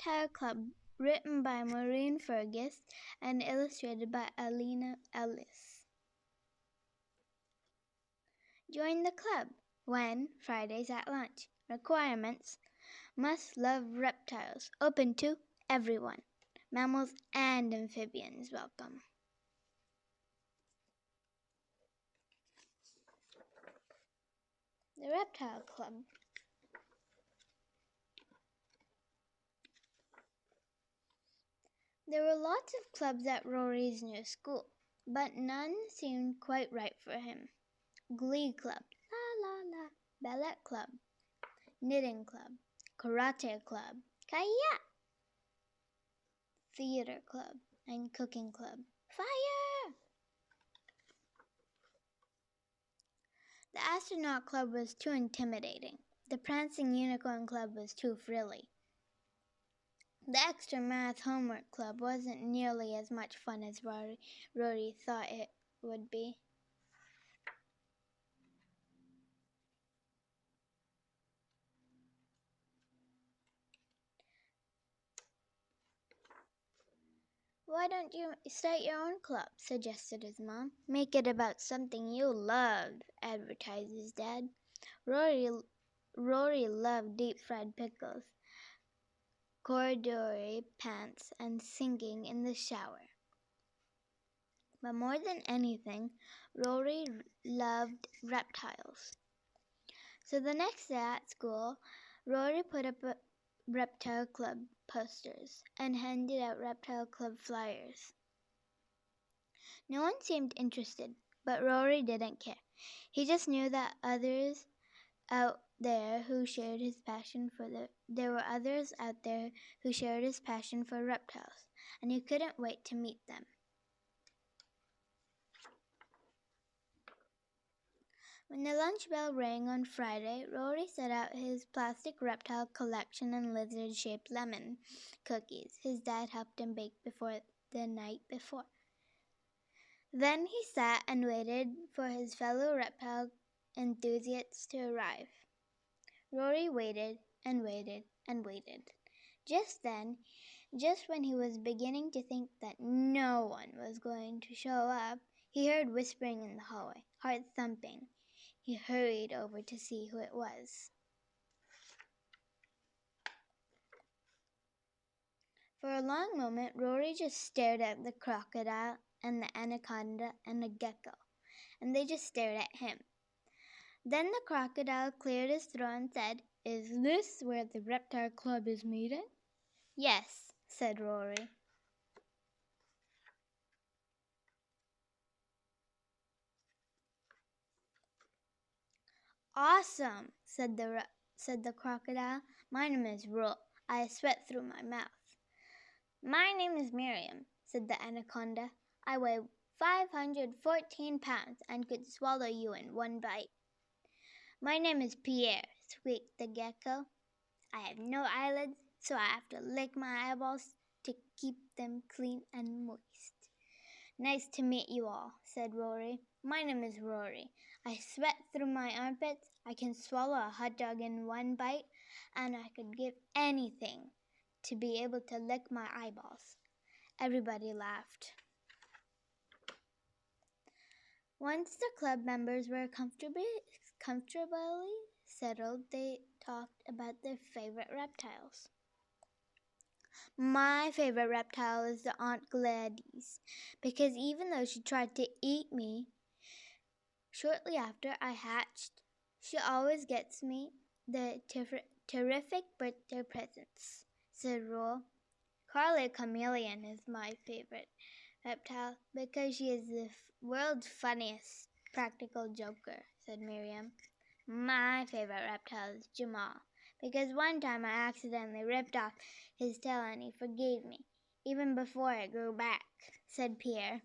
Reptile Club, written by Maureen Fergus and illustrated by Aloud. Join the club. When? Fridays at lunch. Requirements: must love reptiles. Open to everyone. Mammals and amphibians welcome. The Reptile Club. There were lots of clubs at Rory's new school, but none seemed quite right for him. Glee Club, la la la, Ballet Club, Knitting Club, Karate Club, Kaya, Theater Club, and Cooking Club. Fire! The Astronaut Club was too intimidating. The Prancing Unicorn Club was too frilly. The Extra Math Homework Club wasn't nearly as much fun as Rory thought it would be. Why don't you start your own club? Suggested his mom. Make it about something you love, advertised his dad. Rory loved deep-fried pickles, corduroy pants, and singing in the shower. But more than anything, Rory loved reptiles. So the next day at school, Rory put up Reptile Club posters and handed out Reptile Club flyers. No one seemed interested, but Rory didn't care. He just knew that others out there who shared his passion for there were others out there who shared his passion for reptiles, and he couldn't wait to meet them. When the lunch bell rang on Friday, Rory set out his plastic reptile collection and lizard-shaped lemon cookies his dad helped him bake the night before. Then he sat and waited for his fellow reptile enthusiasts to arrive. Rory waited and waited and waited. Just when he was beginning to think that no one was going to show up, he heard whispering in the hallway, heart thumping. He hurried over to see who it was. For a long moment, Rory just stared at the crocodile and the anaconda and the gecko, and they just stared at him. Then the crocodile cleared his throat and said, "Is this where the Reptile Club is meeting?" "Yes," said Rory. "Awesome," said the crocodile. "My name is Rory. I sweat through my mouth." "My name is Miriam," said the anaconda. "I weigh 514 pounds and could swallow you in one bite." "My name is Pierre," squeaked the gecko. "I have no eyelids, so I have to lick my eyeballs to keep them clean and moist." "Nice to meet you all," said Rory. "My name is Rory. I sweat through my armpits, I can swallow a hot dog in one bite, and I could give anything to be able to lick my eyeballs." Everybody laughed. Once the club members were comfortably settled, they talked about their favorite reptiles. "My favorite reptile is the Aunt Gladys, because even though she tried to eat me shortly after I hatched, she always gets me the terrific birthday presents," said Rory. "Carly Chameleon is my favorite reptile because she is the world's funniest practical joker," said Miriam. "My favorite reptile is Jamal, because one time I accidentally ripped off his tail and he forgave me, even before it grew back," said Pierre.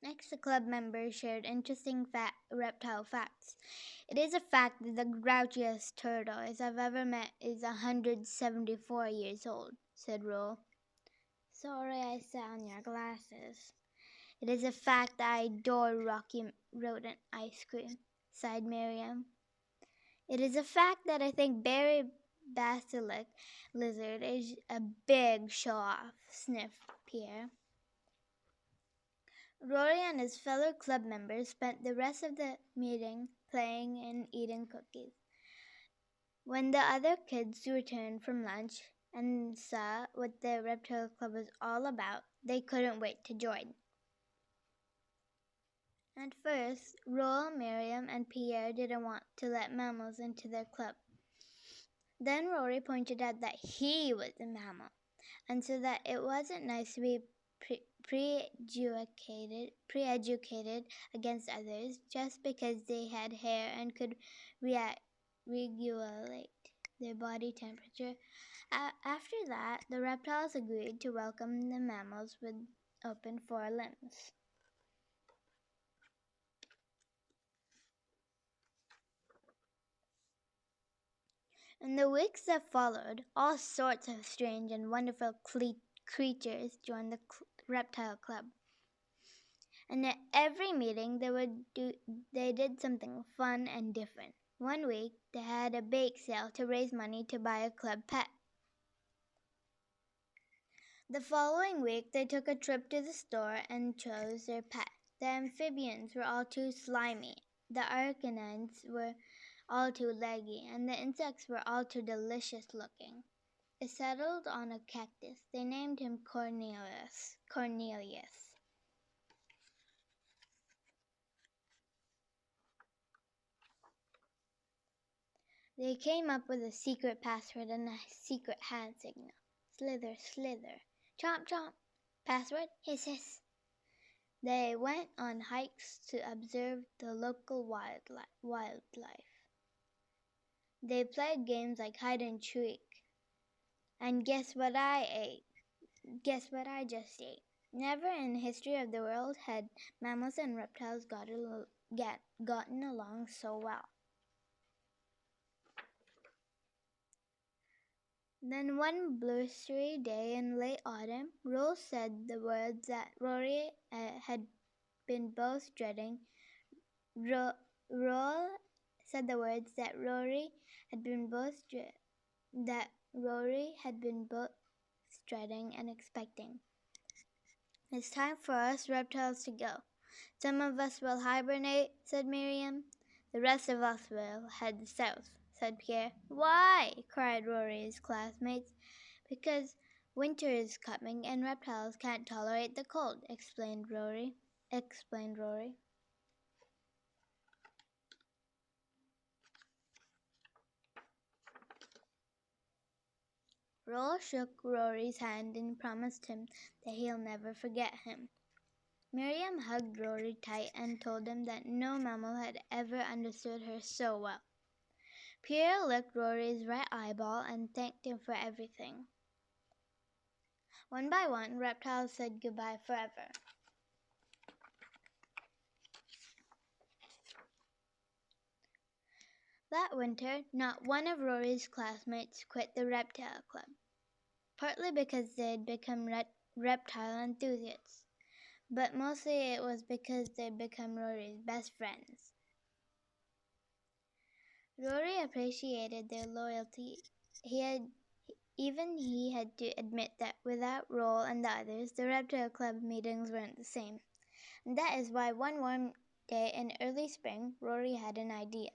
Next, the club members shared interesting reptile facts. "It is a fact that the grouchiest tortoise I've ever met is 174 years old," said Rory. "Sorry I sat on your glasses." It is a fact that I adore rocky rodent ice cream, sighed Miriam. It is a fact that I think berry basilic lizard is a big show-off, sniffed Pierre. Rory and his fellow club members spent the rest of the meeting playing and eating cookies. When the other kids returned from lunch and saw what the Reptile Club was all about, they couldn't wait to join. At first, Roel, Miriam, and Pierre didn't want to let mammals into their club. Then Rory pointed out that he was a mammal, and so that it wasn't nice to be pre-educated against others just because they had hair and could regulate their body temperature. After that, the reptiles agreed to welcome the mammals with open forelimbs. In the weeks that followed, all sorts of strange and wonderful creatures joined the Reptile Club. And at every meeting, they did something fun and different. One week, they had a bake sale to raise money to buy a club pet. The following week, they took a trip to the store and chose their pet. The amphibians were all too slimy. The arachnids were all too leggy, and the insects were all too delicious looking. They settled on a cactus. They named him Cornelius. They came up with a secret password and a secret hand signal. Slither, slither. Chomp, chomp. Password, hiss, hiss. They went on hikes to observe the local wildlife. They played games like hide and seek. And guess what I ate? Guess what I just ate? Never in the history of the world had mammals and reptiles gotten along so well. Then one blustery day in late autumn, Roel said the words that Rory had been both dreading. Roel said the words that Rory had been both dreading and expecting. It's time for us reptiles to go. Some of us will hibernate, said Miriam. The rest of us will head south, said Pierre. Why? Cried Rory's classmates. Because winter is coming and reptiles can't tolerate the cold, explained Rory. Roel shook Rory's hand and promised him that he'll never forget him. Miriam hugged Rory tight and told him that no mammal had ever understood her so well. Pierre licked Rory's right eyeball and thanked him for everything. One by one, reptiles said goodbye forever. That winter, not one of Rory's classmates quit the Reptile Club, partly because they'd become reptile enthusiasts, but mostly it was because they'd become Rory's best friends. Rory appreciated their loyalty. He had to admit that without Roel and the others, the Reptile Club meetings weren't the same. And that is why one warm day in early spring, Rory had an idea.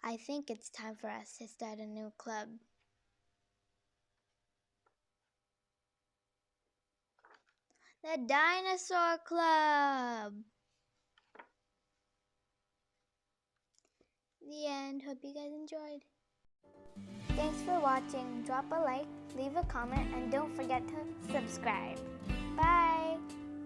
I think it's time for us to start a new club. The Dinosaur Club! The end. Hope you guys enjoyed. Thanks for watching. Drop a like, leave a comment, and don't forget to subscribe. Bye!